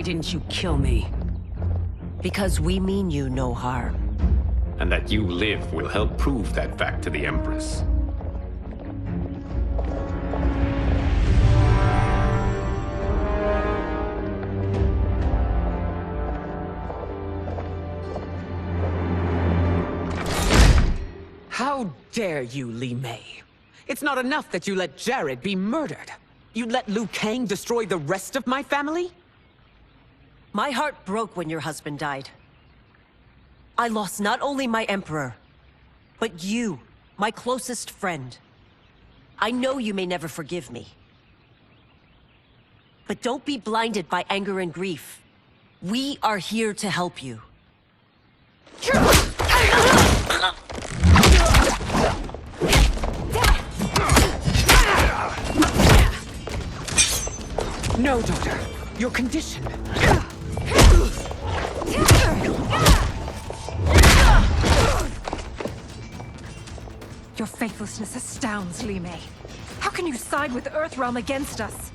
didn't you kill me? Because we mean you no harm. And that you live will help prove that fact to the Empress. How dare you, Li Mei? It's not enough that you let Jared be murdered. You'd let Liu Kang destroy the rest of my family? My heart broke when your husband died. I lost not only my Emperor, but you, my closest friend. I know you may never forgive me. But don't be blinded by anger and grief. We are here to help you. No, daughter. Your condition. Your faithlessness astounds, Li Mei. How can you side with Earthrealm against us?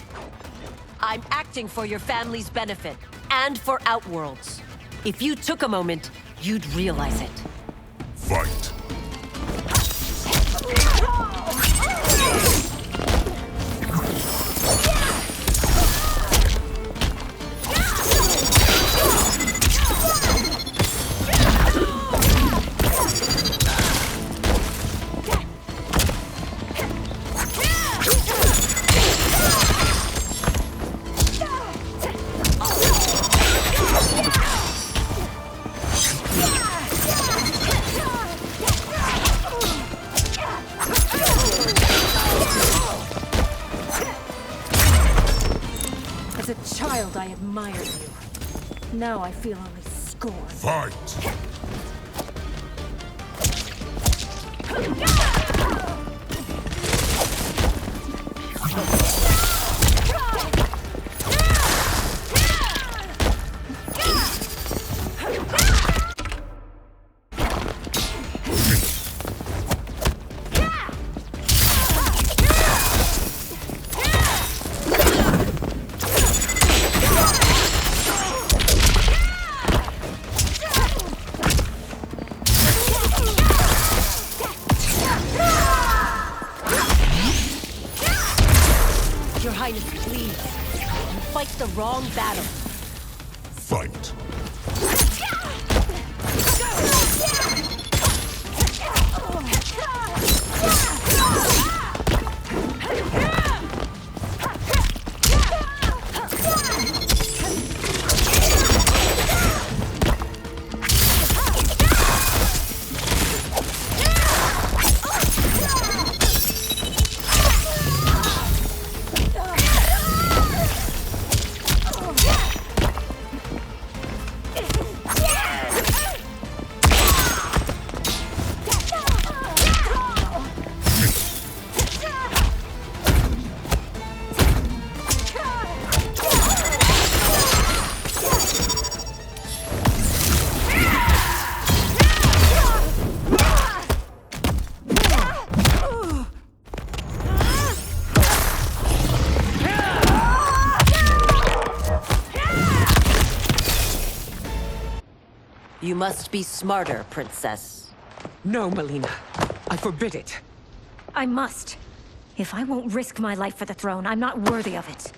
I'm acting for your family's benefit, and for Outworld's. If you took a moment, you'd realize it. Fight. As a child, I admired you. Now I feel only scorn. Fight. Your Highness, please. You fight the wrong battle. Fight. You must be smarter, Princess. No, Melina. I forbid it. I must. If I won't risk my life for the throne, I'm not worthy of it.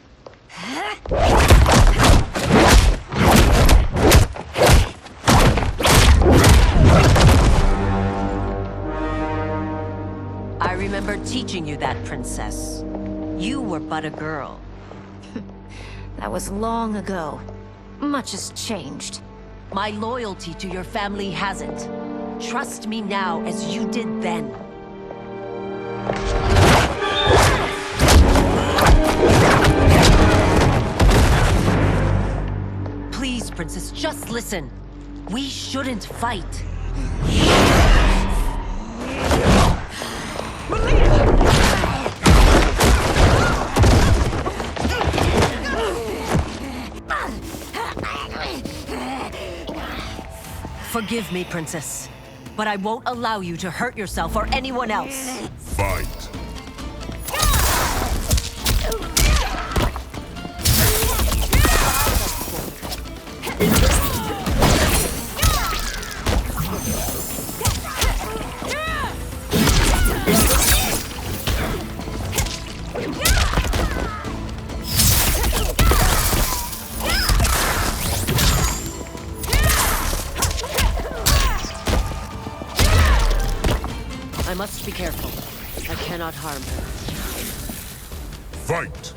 I remember teaching you that, Princess. You were but a girl. That was long ago. Much has changed. My loyalty to your family hasn't. Trust me now as you did then. Please, Princess, just listen. We shouldn't fight. Forgive me, Princess, but I won't allow you to hurt yourself or anyone else. Fight. I must be careful. I cannot harm her. Fight!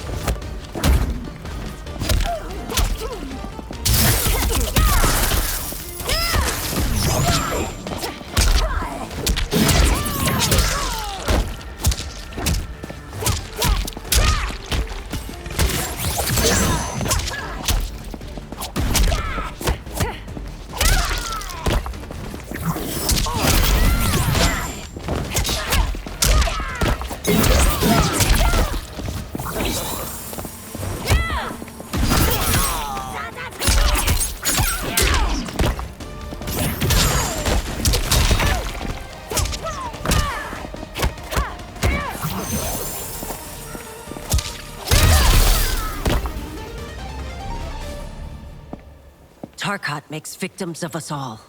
Tarkat makes victims of us all.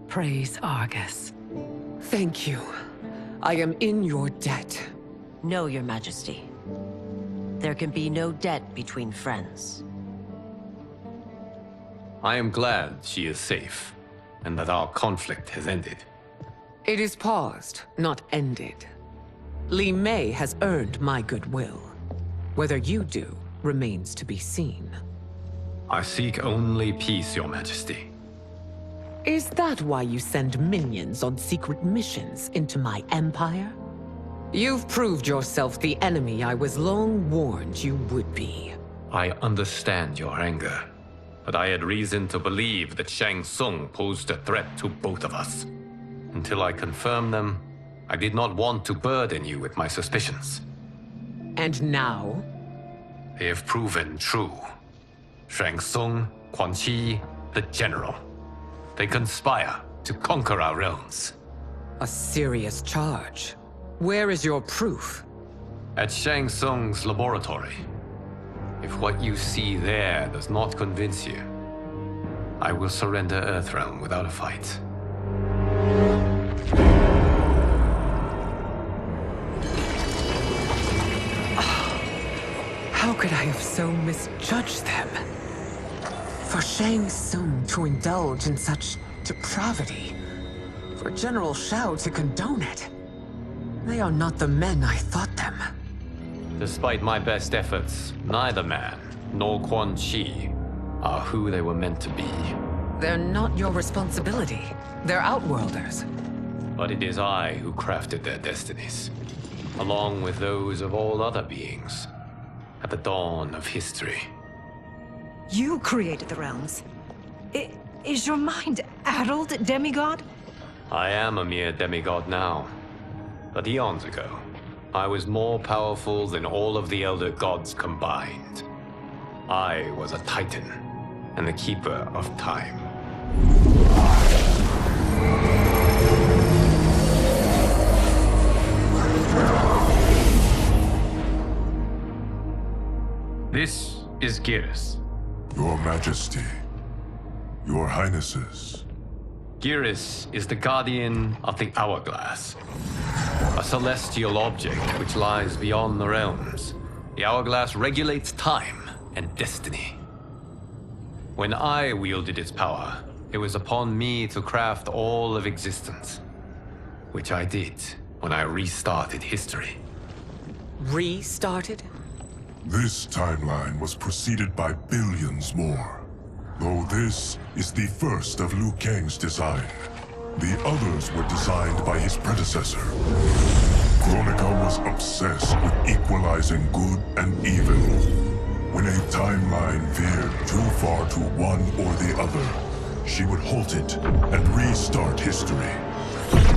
Praise Argus. Thank you. I am in your debt. No, Your Majesty. There can be no debt between friends. I am glad she is safe, and that our conflict has ended. It is paused, not ended. Li Mei has earned my goodwill. Whether you do remains to be seen. I seek only peace, Your Majesty. Is that why you send minions on secret missions into my empire? You've proved yourself the enemy I was long warned you would be. I understand your anger, but I had reason to believe that Shang Tsung posed a threat to both of us. Until I confirmed them, I did not want to burden you with my suspicions. And now? They have proven true. Shang Tsung, Quan Chi, the General. They conspire to conquer our realms. A serious charge. Where is your proof? At Shang Tsung's laboratory. If what you see there does not convince you, I will surrender Earthrealm without a fight. How could I have so misjudged them? For Shang Tsung to indulge in such depravity, for General Shao to condone it, they are not the men I thought them. Despite my best efforts, neither man nor Quan Chi are who they were meant to be. They're not your responsibility. They're outworlders. But it is I who crafted their destinies, along with those of all other beings, at the dawn of history. You created the realms. Is your mind addled, demigod? I am a mere demigod now. But eons ago, I was more powerful than all of the Elder Gods combined. I was a Titan, and the Keeper of Time. This is Geras. Your Majesty, Your Highnesses. Geras is the guardian of the Hourglass, a celestial object which lies beyond the realms. The Hourglass regulates time and destiny. When I wielded its power, it was upon me to craft all of existence, which I did when I restarted history. Restarted? This timeline was preceded by billions more. Though this is the first of Liu Kang's design. The others were designed by his predecessor. Kronika was obsessed with equalizing good and evil. When a timeline veered too far to one or the other, she would halt it and restart history,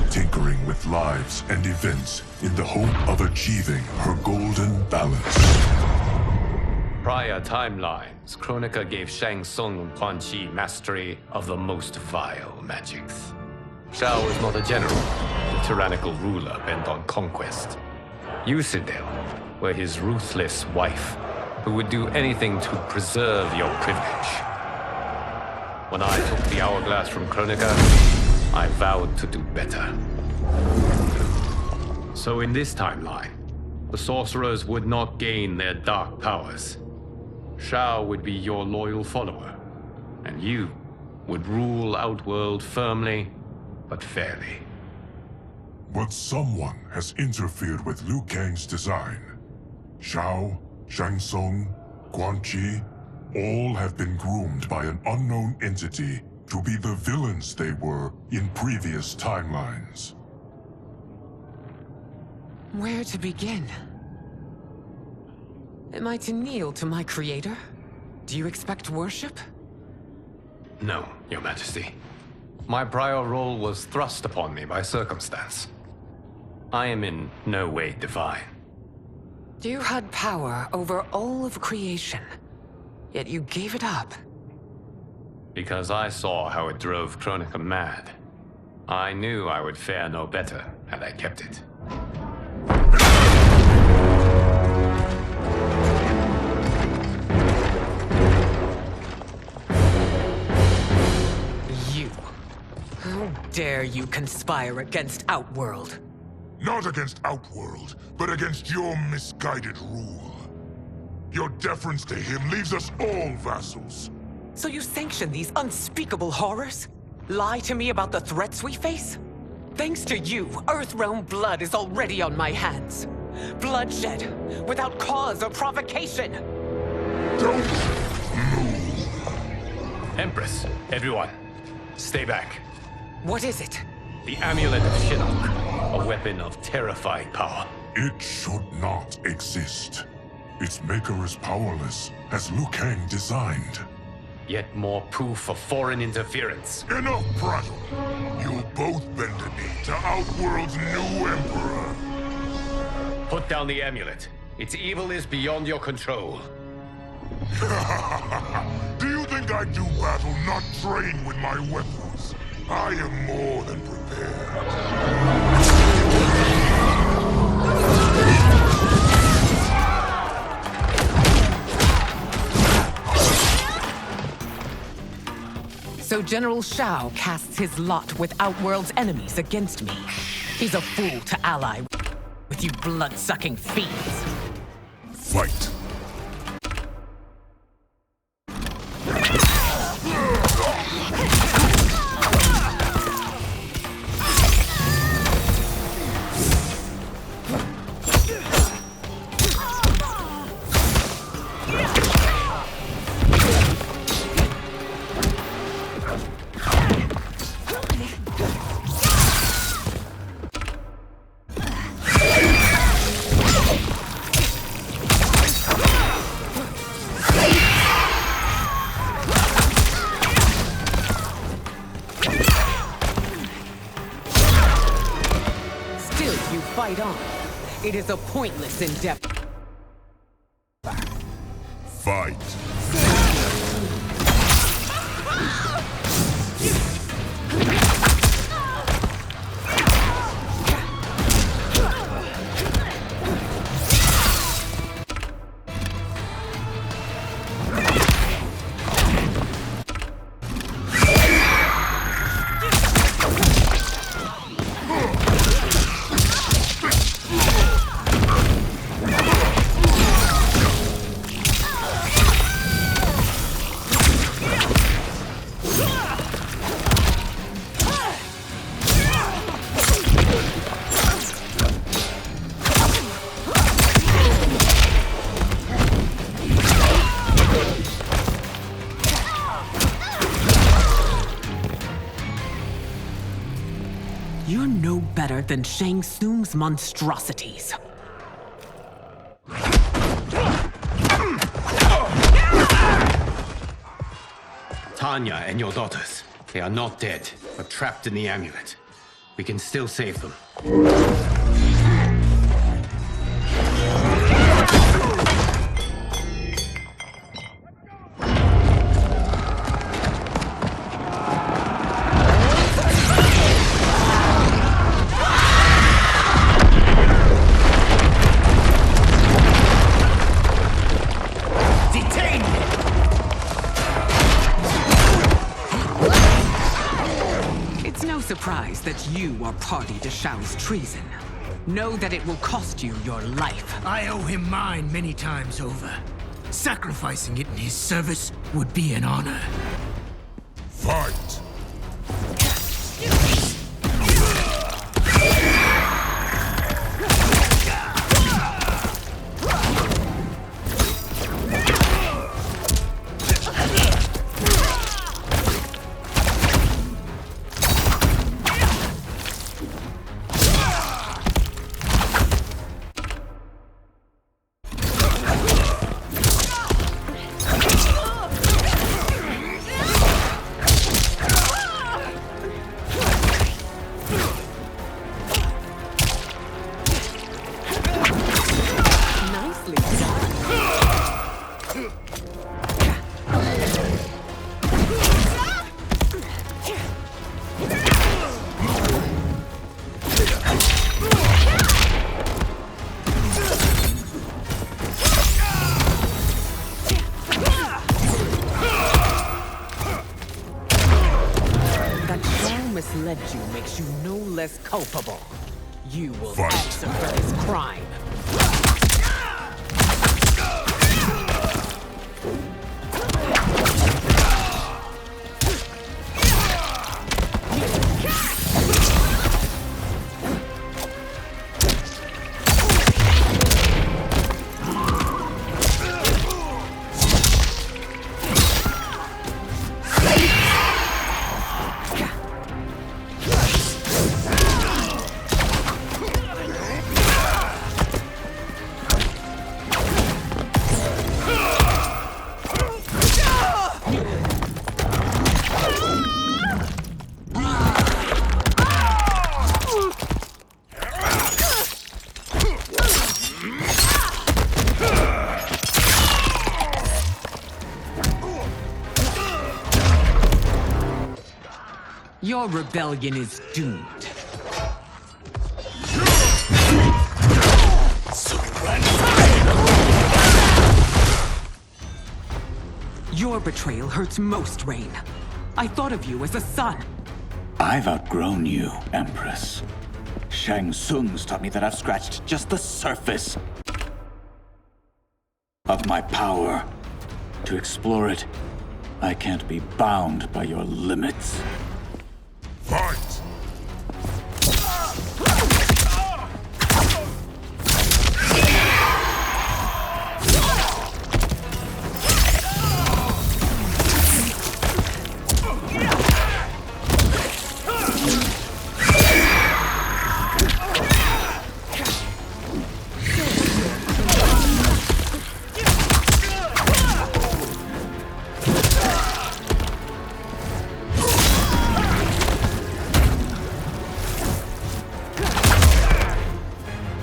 tinkering with lives and events in the hope of achieving her golden balance. Prior timelines, Kronika gave Shang Tsung and Quan Chi mastery of the most vile magics. Shao was not a general, a tyrannical ruler bent on conquest. You, Sindel, were his ruthless wife, who would do anything to preserve your privilege. When I took the hourglass from Kronika, I vowed to do better. So in this timeline, the sorcerers would not gain their dark powers. Shao would be your loyal follower, and you would rule Outworld firmly, but fairly. But someone has interfered with Liu Kang's design. Shao, Shang Tsung, Quan Chi, all have been groomed by an unknown entity to be the villains they were in previous timelines. Where to begin? Am I to kneel to my creator? Do you expect worship? No, Your Majesty. My prior role was thrust upon me by circumstance. I am in no way divine. You had power over all of creation, yet you gave it up. Because I saw how it drove Kronika mad. I knew I would fare no better had I kept it. You. How dare you conspire against Outworld? Not against Outworld, but against your misguided rule. Your deference to him leaves us all vassals. So you sanction these unspeakable horrors? Lie to me about the threats we face? Thanks to you, Earthrealm blood is already on my hands. Bloodshed, without cause or provocation. Don't move. Empress, everyone, stay back. What is it? The Amulet of Shinnok, a weapon of terrifying power. It should not exist. Its maker is powerless, as Liu Kang designed. Yet more proof of foreign interference. Enough prattle. You'll both bend a knee to Outworld's new emperor. Put down the amulet. Its evil is beyond your control. Do you think I do battle not trained with my weapons? I am more than prepared. So General Shao casts his lot with Outworld's enemies against me. He's a fool to ally with you blood-sucking fiends. Fight! Fight on. It is a pointless endeavor. Fight! You're no better than Shang Tsung's monstrosities. Tanya and your daughters, they are not dead. but trapped in the amulet. We can still save them. It's no surprise that you are party to Shao's treason. Know that it will cost you your life. I owe him mine many times over. Sacrificing it in his service would be an honor. Fight! Nicely done. That Shao misled you makes you no less culpable. You will Fight. answer for this crime. Your rebellion is doomed. Your betrayal hurts most, Rain. I thought of you as a son. I've outgrown you, Empress. Shang Tsung's taught me that I've scratched just the surface of my power. To explore it, I can't be bound by your limits. Fight!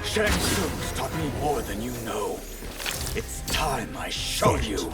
Shang Tsung's taught me more than you know. It's time I show you.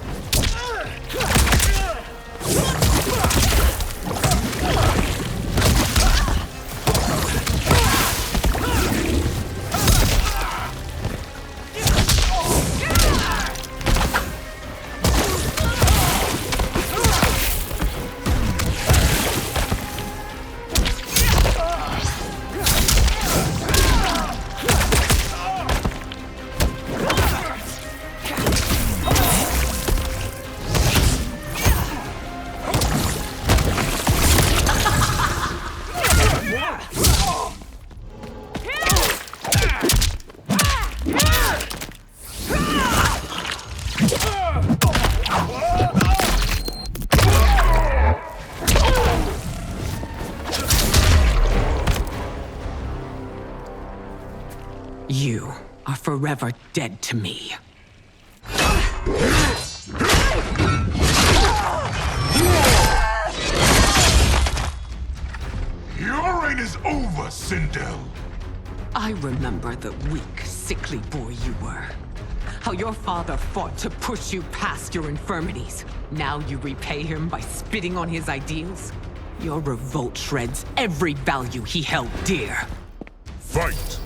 You are forever dead to me. line is over, Sindel. I remember the weak, sickly boy you were. How your father fought to push you past your infirmities. Now you repay him by spitting on his ideals? Your revolt shreds every value he held dear. Fight!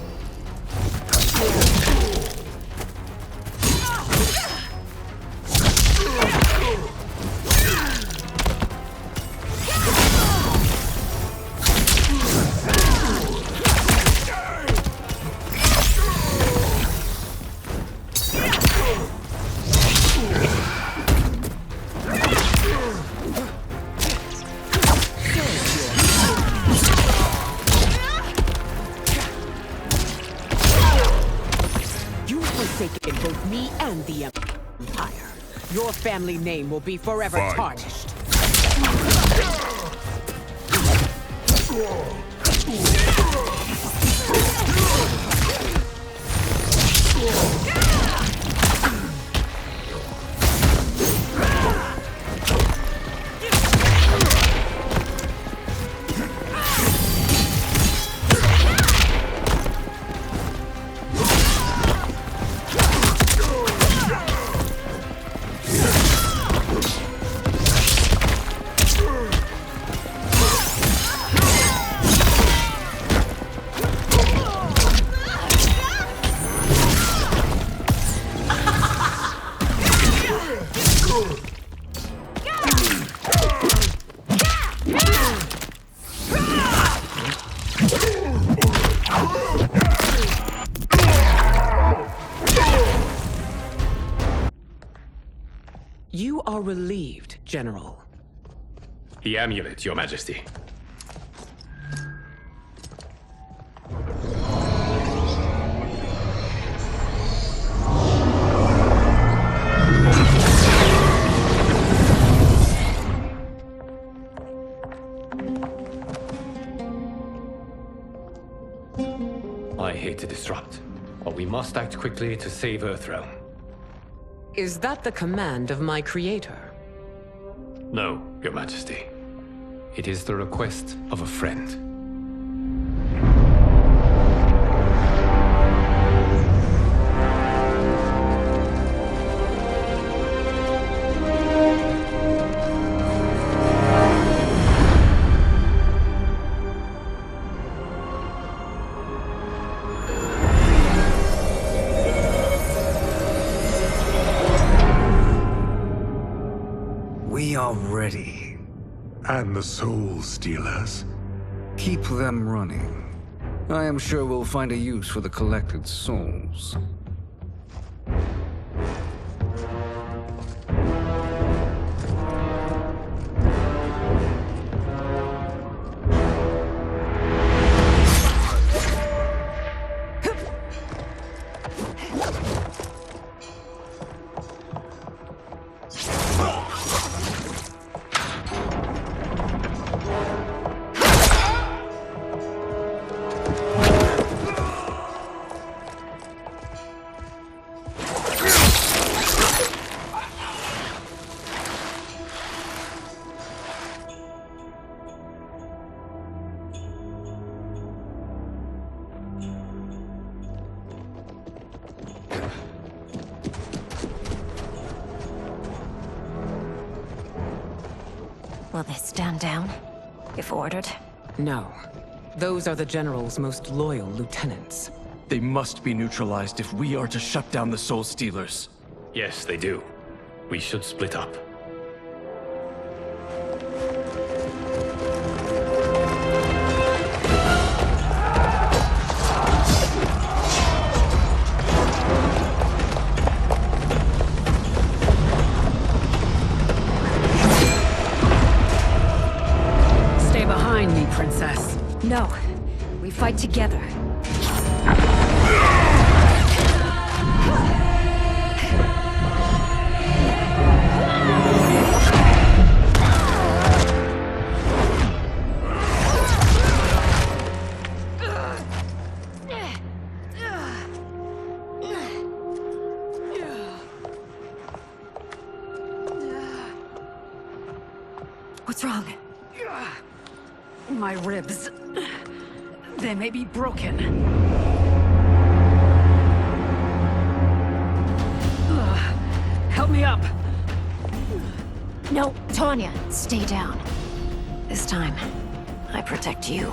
You've forsaken both me and the Empire. Your family name will be forever Fight. tarnished. You are relieved, General. The amulet, Your Majesty. I hate to disrupt, but we must act quickly to save Earthrealm. Is that the command of my creator? No, Your Majesty. It is the request of a friend. We are ready. And the Soul Stealers? Keep them running. I am sure we'll find a use for the collected souls. Will they stand down, if ordered? No. Those are the General's most loyal lieutenants. They must be neutralized if we are to shut down the Soul Stealers. Yes, they do. We should split up. Stay behind me, Princess. No. We fight together. What's wrong? My ribs. They may be broken. Help me up. No, Tanya, stay down. This time, I protect you.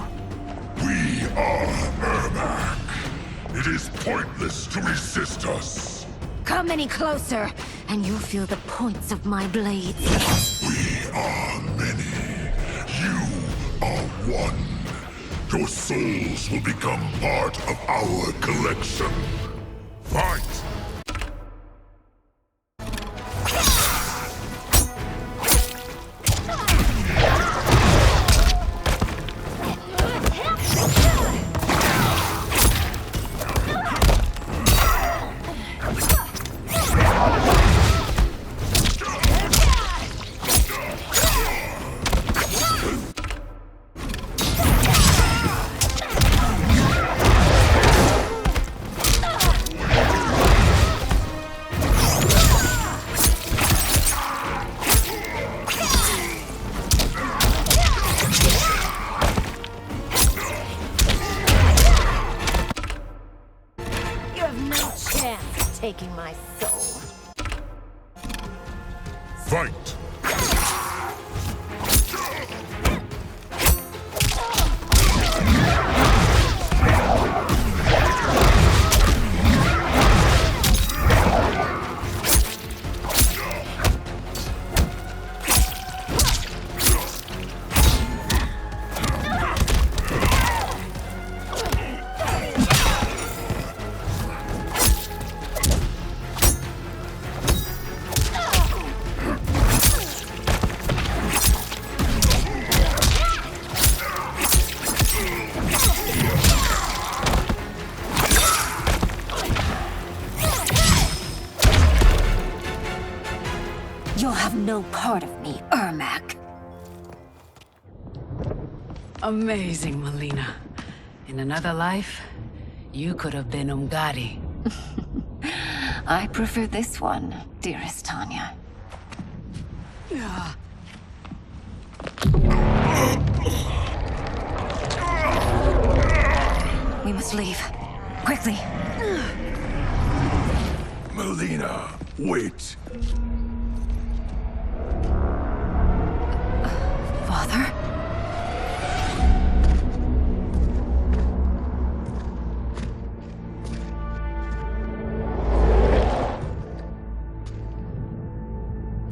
We are Ermac. It is pointless to resist us. Come any closer, and you'll feel the points of my blades. We are many. You are one. Your souls will become part of our collection. Fight! Taking my soul. Fight! You'll have no part of me, Ermac. Amazing, Melina. In another life, you could have been Umgadi. I prefer this one, dearest Tanya. We must leave. Quickly. Melina, wait. Father?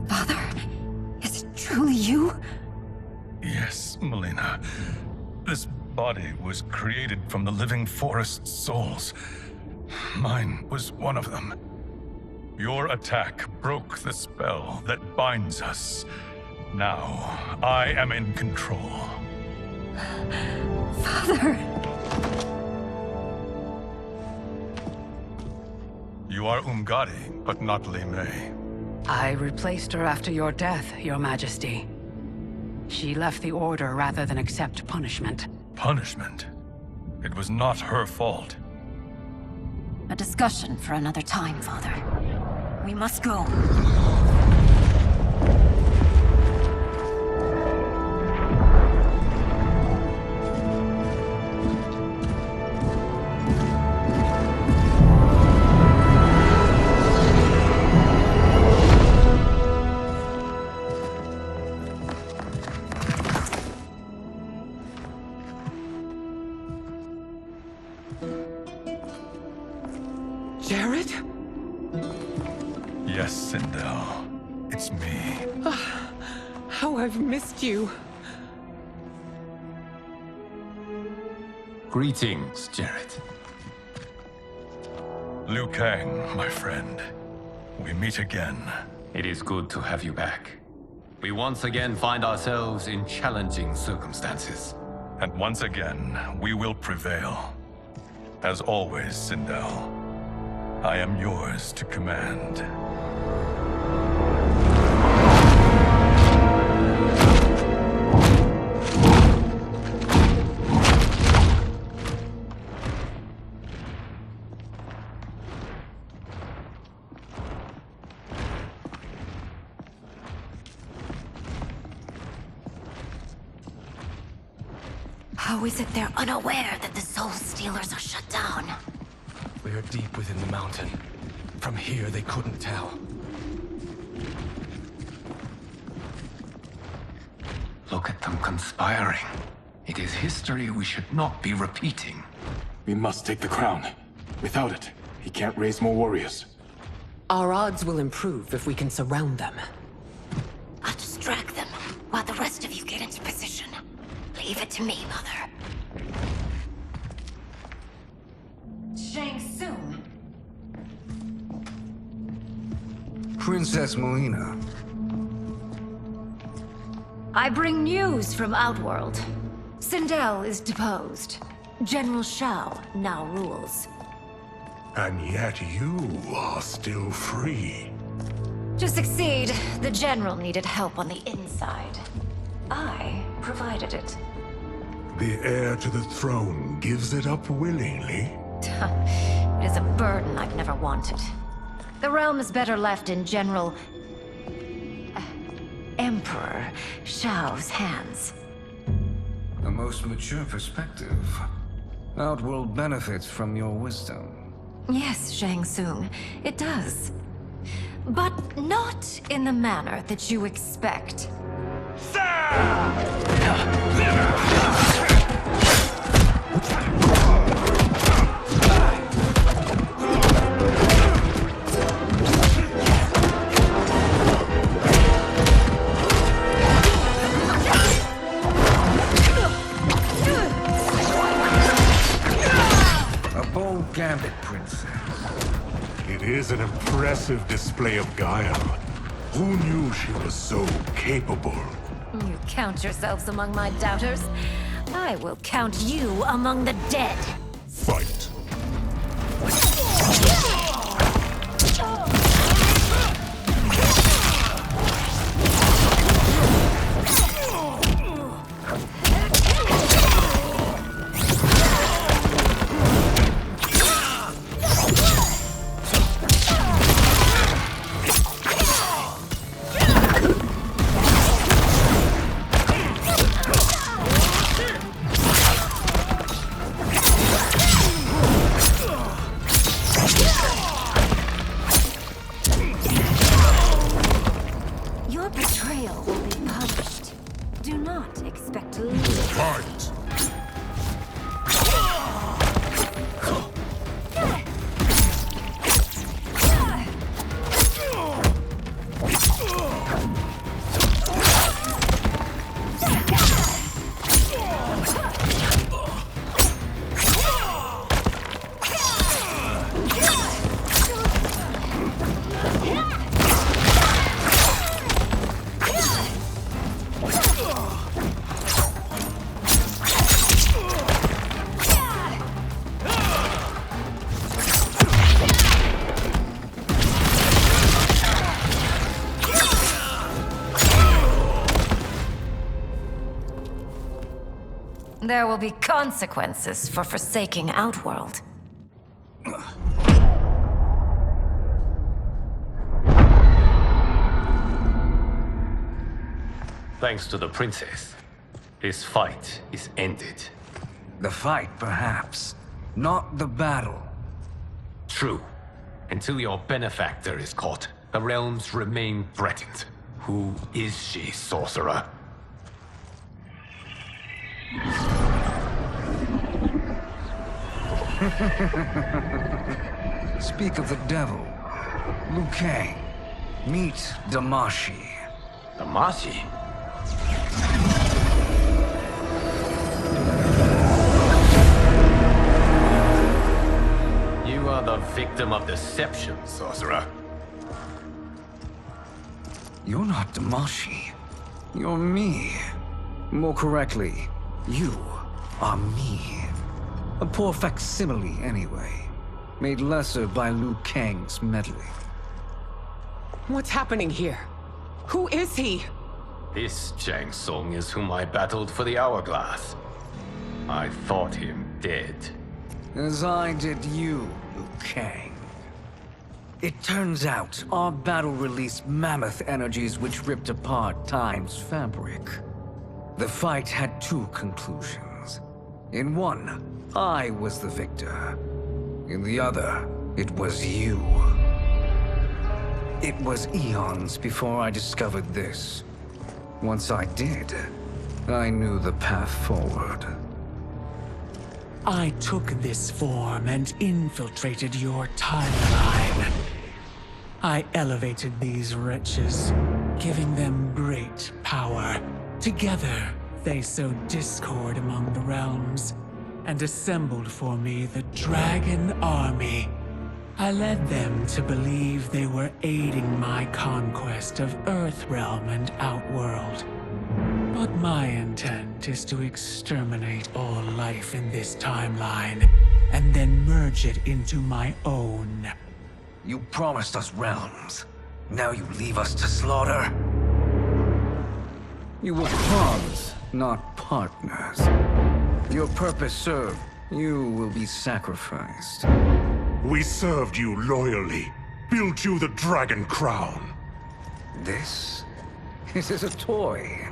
Father? Is it truly you? Yes, Melina. This body was created from the living forest's souls. Mine was one of them. Your attack broke the spell that binds us. Now, I am in control. Father! You are Umgadi, but not Li Mei. I replaced her after your death, Your Majesty. She left the Order rather than accept punishment. Punishment? It was not her fault. A discussion for another time, Father. We must go. Jared? Yes, Sindel. It's me. How I've missed you. Greetings, Jared. Liu Kang, my friend. We meet again. It is good to have you back. We once again find ourselves in challenging circumstances. And once again, we will prevail. As always, Sindel, I am yours to command. How So is it they're unaware that the Soul Stealers are shut down? We are deep within the mountain. From here, they couldn't tell. Look at them conspiring. It is history we should not be repeating. We must take the crown. Without it, he can't raise more warriors. Our odds will improve if we can surround them. I'll distract them while the rest of you get into position. Leave it to me, Mother. Shang Tsung. Princess Melina. I bring news from Outworld. Sindel is deposed. General Shao now rules. And yet you are still free. To succeed, the General needed help on the inside. I provided it. The heir to the throne gives it up willingly. It is a burden I've never wanted. The realm is better left in General... Emperor Shao's hands. A most mature perspective. Outworld benefits from your wisdom. Yes, Shang Tsung, it does. But not in the manner that you expect. A bold gambit, Princess. It is an impressive display of guile. Who knew she was so capable? You count yourselves among my doubters. I will count you among the dead. Fight. Your betrayal will be punished. Do not expect to lose. Fight. There will be consequences for forsaking Outworld. Thanks to the princess, this fight is ended. The fight, perhaps. Not the battle. True. Until your benefactor is caught, the realms remain threatened. Who is she, sorcerer? Speak of the devil. Liu Kang. Meet Damashi. Damashi? You are the victim of deception, sorcerer. You're not Damashi. You're me. More correctly, you are me. A poor facsimile, anyway. Made lesser by Liu Kang's meddling. What's happening here? Who is he? This Shang Tsung is whom I battled for the Hourglass. I thought him dead. As I did you, Liu Kang. It turns out our battle released mammoth energies which ripped apart time's fabric. The fight had two conclusions. In one, I was the victor. In the other, it was you. It was eons before I discovered this. Once I did, I knew the path forward. I took this form and infiltrated your timeline. I elevated these wretches, giving them great power. Together, they sowed discord among the realms, and assembled for me the Dragon Army. I led them to believe they were aiding my conquest of Earthrealm and Outworld. But my intent is to exterminate all life in this timeline, and then merge it into my own. You promised us realms. Now you leave us to slaughter? You were pawns, not partners. Your purpose served. You will be sacrificed. We served you loyally, built you the Dragon Crown. This is a toy.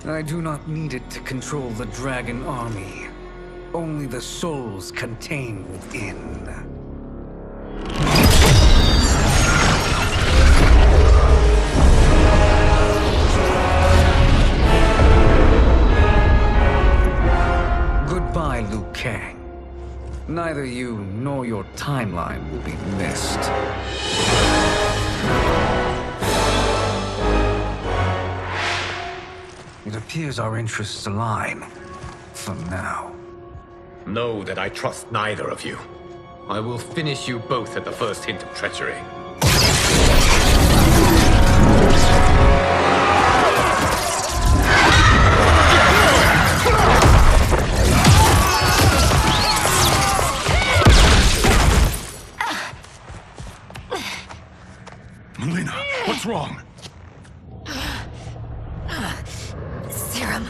I do not need it to control the Dragon Army. Only the souls contained within. Goodbye, Liu Kang. Neither you nor your timeline will be missed. It appears our interests align. For now. Know that I trust neither of you. I will finish you both at the first hint of treachery. Melina, what's wrong? Serum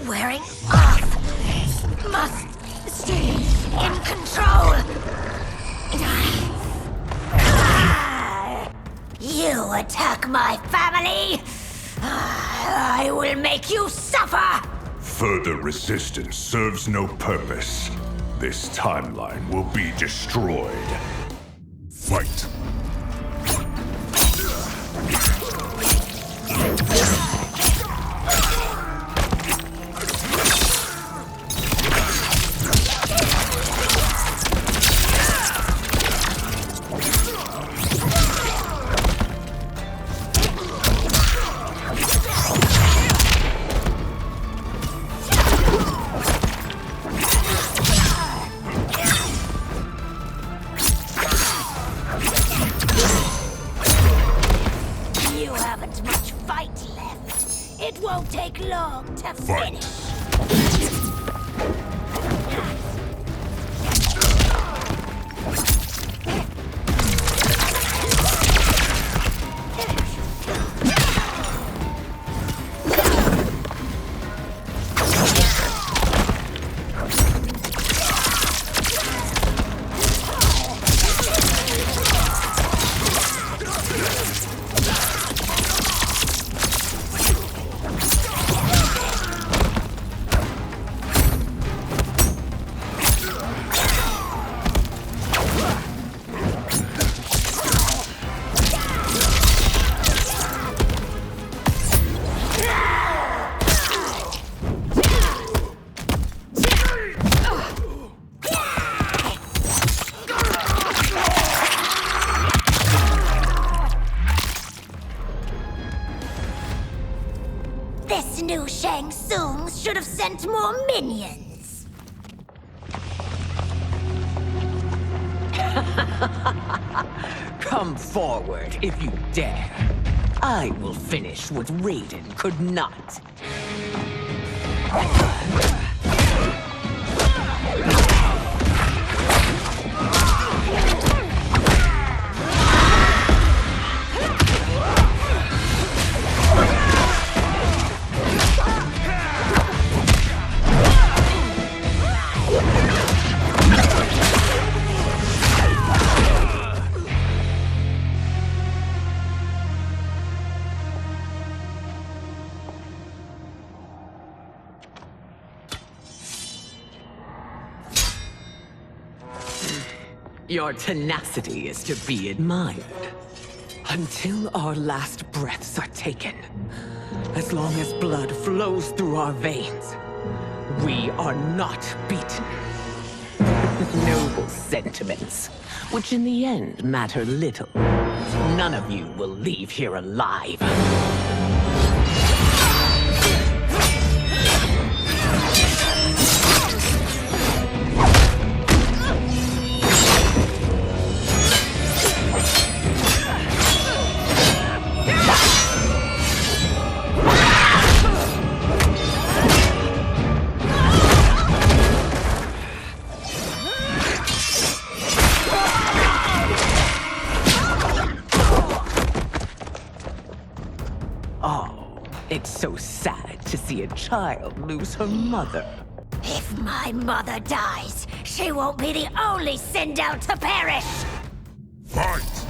wearing off. Must stay in control. You attack my family. I will make you suffer. Further resistance serves no purpose. This timeline will be destroyed. Fight. You haven't much fight left. It won't take long to finish. This new Shang Tsung should have sent more minions. Come forward if you dare. I will finish what Raiden could not. Your tenacity is to be admired. Until our last breaths are taken, as long as blood flows through our veins, we are not beaten. Noble sentiments, which in the end matter little. None of you will leave here alive. It's so sad to see a child lose her mother. If my mother dies, she won't be the only Sindel to perish! Fight!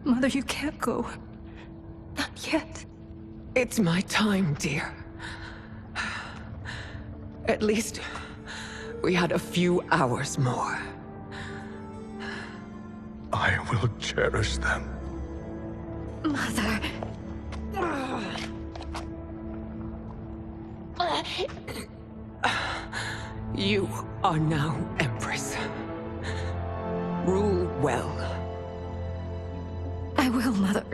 Mother, you can't go. Not yet. It's my time, dear. At least, we had a few hours more. I will cherish them. Mother... You are now Empress. Rule well. I will, Mother.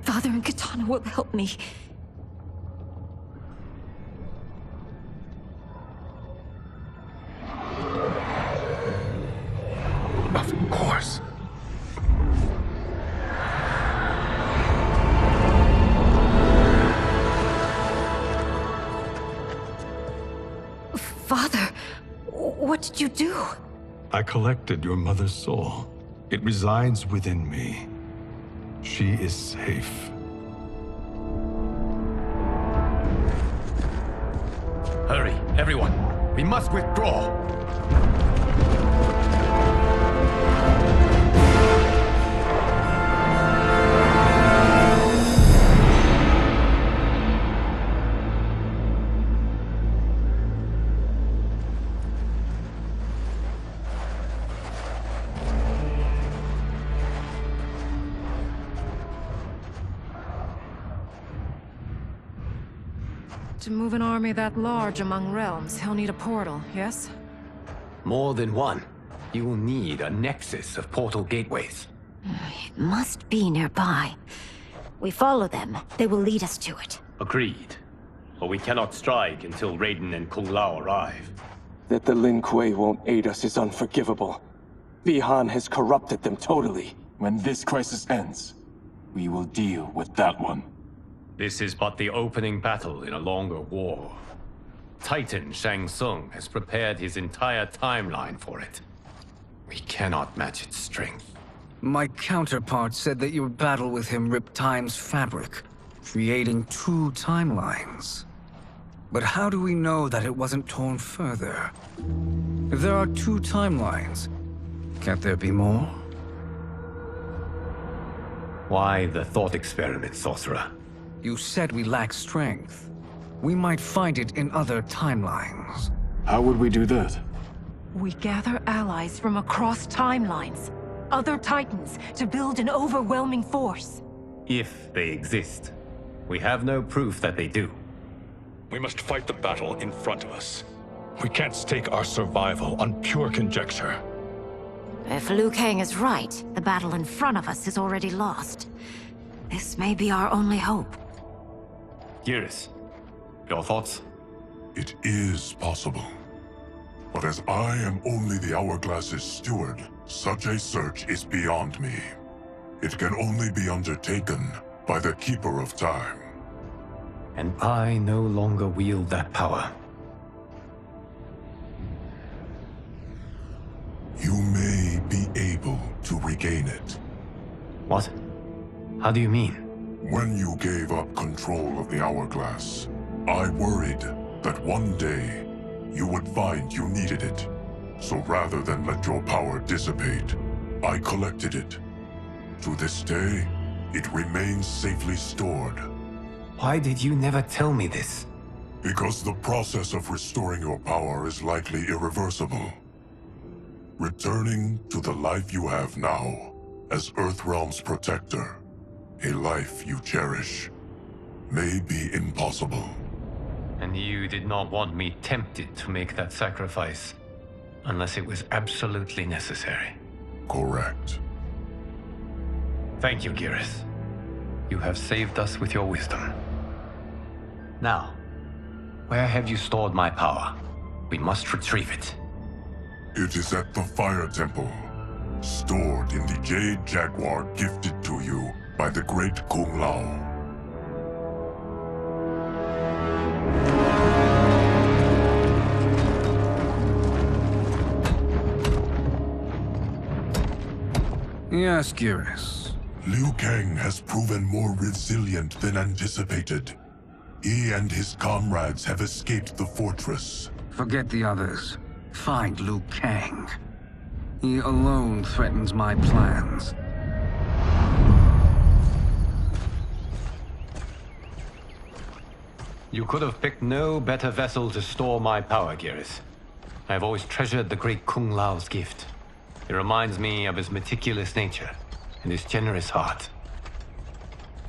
Father and Katana will help me. Of course. Father, what did you do? I collected your mother's soul. It resides within me. She is safe. Hurry, everyone. We must withdraw. To move an army that large among realms, he'll need a portal, yes? More than one. You will need a nexus of portal gateways. It must be nearby. We follow them, they will lead us to it. Agreed. But we cannot strike until Raiden and Kung Lao arrive. That the Lin Kuei won't aid us is unforgivable. Bihan has corrupted them totally. When this crisis ends, we will deal with that one. This is but the opening battle in a longer war. Titan Shang Tsung has prepared his entire timeline for it. We cannot match its strength. My counterpart said that your battle with him ripped time's fabric, creating 2 timelines. But how do we know that it wasn't torn further? If there are 2 timelines, can't there be more? Why the thought experiment, sorcerer? You said we lack strength. We might find it in other timelines. How would we do that? We gather allies from across timelines, other Titans, to build an overwhelming force. If they exist. We have no proof that they do. We must fight the battle in front of us. We can't stake our survival on pure conjecture. If Liu Kang is right, the battle in front of us is already lost. This may be our only hope. Geras, your thoughts? It is possible. But as I am only the Hourglass's steward, such a search is beyond me. It can only be undertaken by the Keeper of Time. And I no longer wield that power. You may be able to regain it. What? How do you mean? When you gave up control of the Hourglass, I worried that one day you would find you needed it. So rather than let your power dissipate, I collected it. To this day, it remains safely stored. Why did you never tell me this? Because the process of restoring your power is likely irreversible. Returning to the life you have now, as Earthrealm's protector, a life you cherish, may be impossible. And you did not want me tempted to make that sacrifice, unless it was absolutely necessary. Correct. Thank you, Geras. You have saved us with your wisdom. Now, where have you stored my power? We must retrieve it. It is at the Fire Temple, stored in the Jade Jaguar gifted to you by the great Kung Lao. Yes, Geras. Liu Kang has proven more resilient than anticipated. He and his comrades have escaped the fortress. Forget the others. Find Liu Kang. He alone threatens my plans. You could have picked no better vessel to store my power, Geras. I have always treasured the great Kung Lao's gift. It reminds me of his meticulous nature and his generous heart.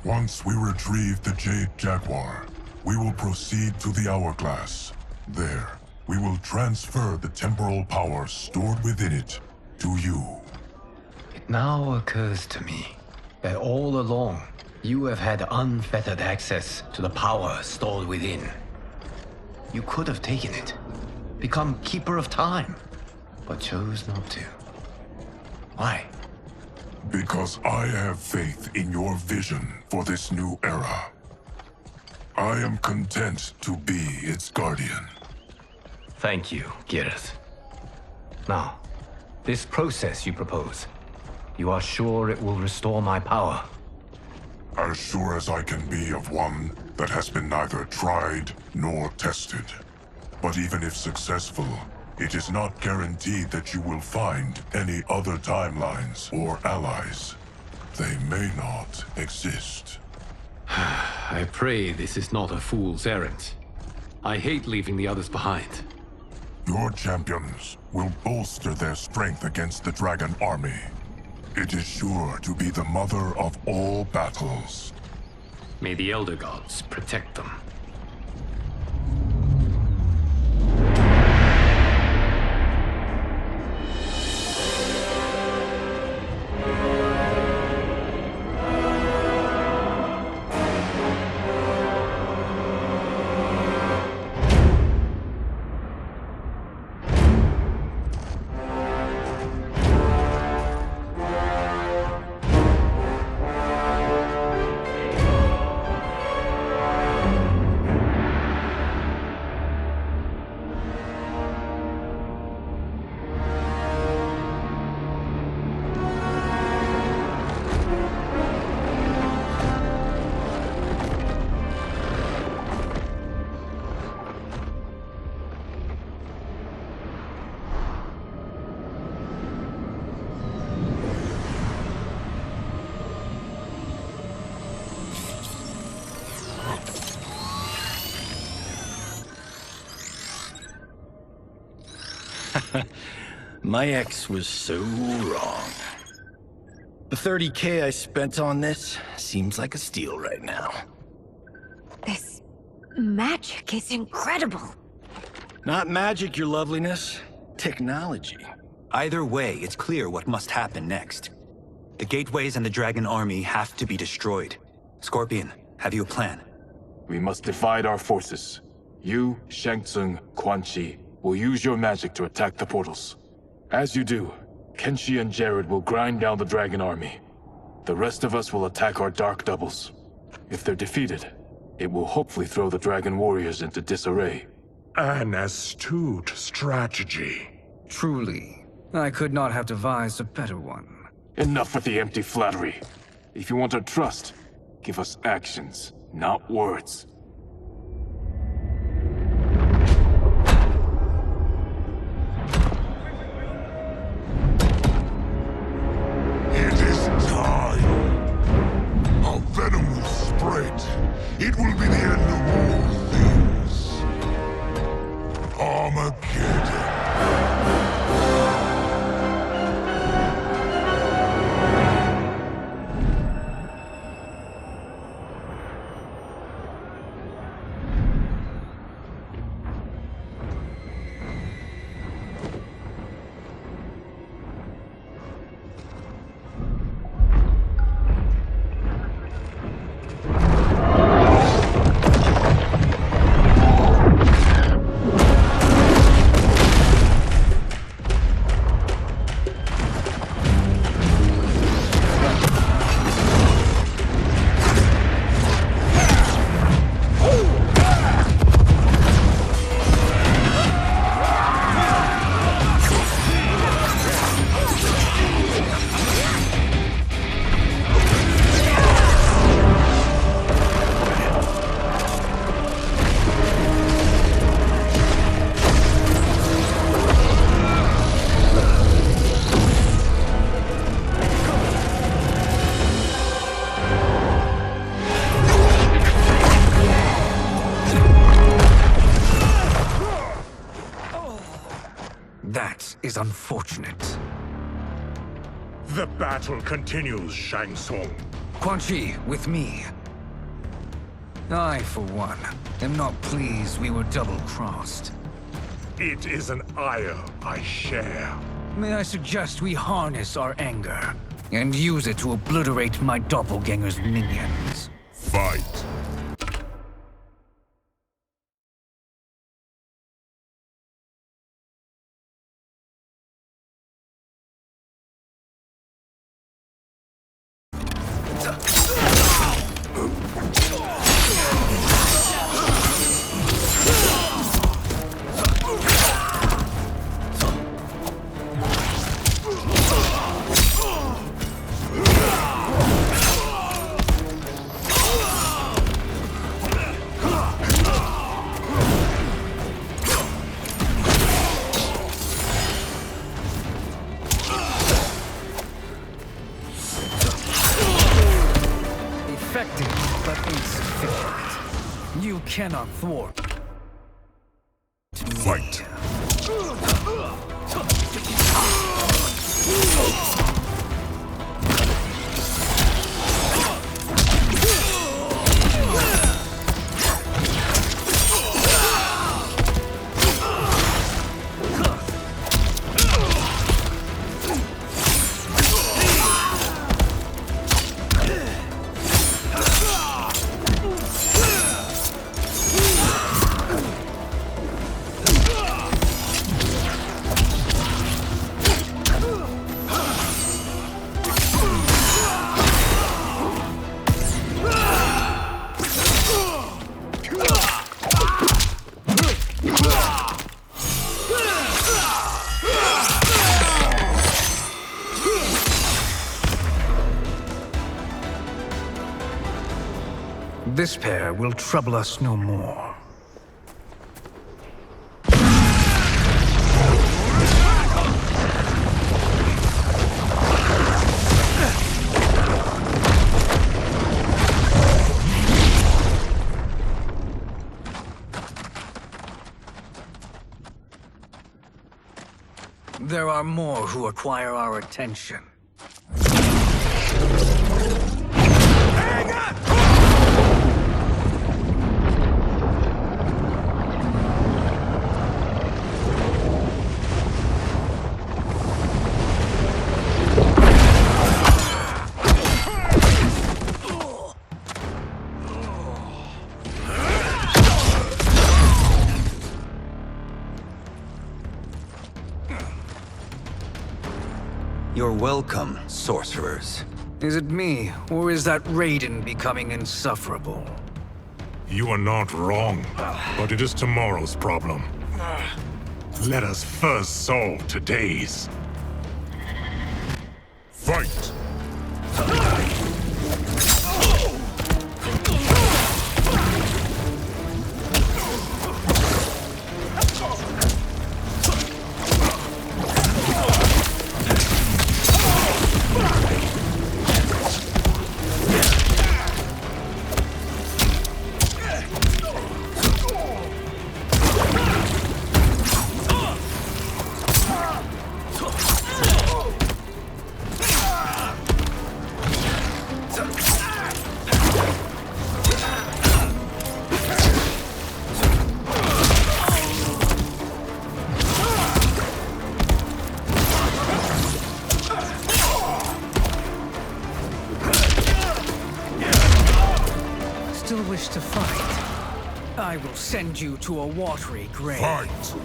Once we retrieve the Jade Jaguar, we will proceed to the Hourglass. There, we will transfer the temporal power stored within it to you. It now occurs to me that all along, you have had unfettered access to the power stored within. You could have taken it, become Keeper of Time, but chose not to. Why? Because I have faith in your vision for this new era. I am content to be its guardian. Thank you, Geras. Now, this process you propose, you are sure it will restore my power? As sure as I can be of one that has been neither tried nor tested. But even if successful, it is not guaranteed that you will find any other timelines or allies. They may not exist. I pray this is not a fool's errand. I hate leaving the others behind. Your champions will bolster their strength against the Dragon Army. It is sure to be the mother of all battles. May the Elder Gods protect them. My ex was so wrong. The 30K I spent on this seems like a steal right now. This magic is incredible. Not magic, your loveliness. Technology. Either way, it's clear what must happen next. The gateways and the Dragon Army have to be destroyed. Scorpion, have you a plan? We must divide our forces. You, Shang Tsung, Quan Chi will use your magic to attack the portals. As you do, Kenshi and Jared will grind down the Dragon Army. The rest of us will attack our dark doubles. If they're defeated, it will hopefully throw the Dragon Warriors into disarray. An astute strategy. Truly, I could not have devised a better one. Enough with the empty flattery. If you want our trust, give us actions, not words. It is time. Our venom will spread. It will be the end of all things. Armageddon. That is unfortunate. The battle continues, Shang Tsung. Quan Chi, with me. I, for one, am not pleased we were double-crossed. It is an ire I share. May I suggest we harness our anger and use it to obliterate my doppelganger's minions? Fight. Effective, but insufficient. You cannot thwart. Fight. This pair will trouble us no more. There are more who require our attention. You're welcome, sorcerers. Is it me, or is that Raiden becoming insufferable? You are not wrong, but it is tomorrow's problem. Let us first solve today's. Fight! Still wish to fight? I will send you to a watery grave. Fight!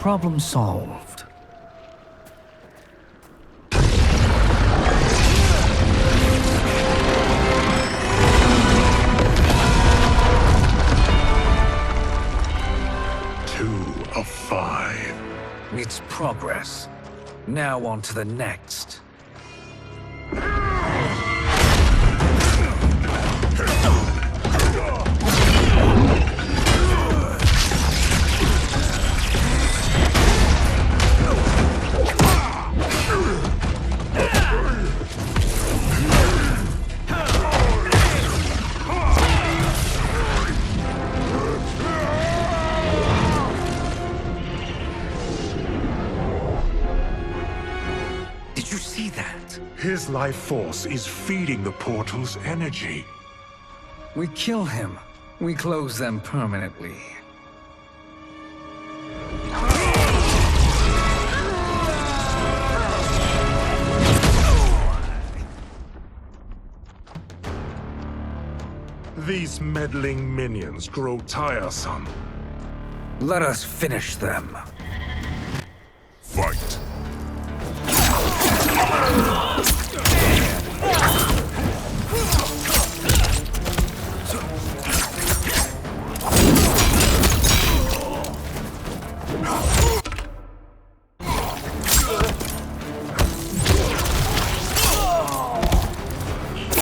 Problem solved. Two of 5. It's progress. Now on to the next. Did you see that? His life force is feeding the portal's energy. We kill him. We close them permanently. These meddling minions grow tiresome. Let us finish them.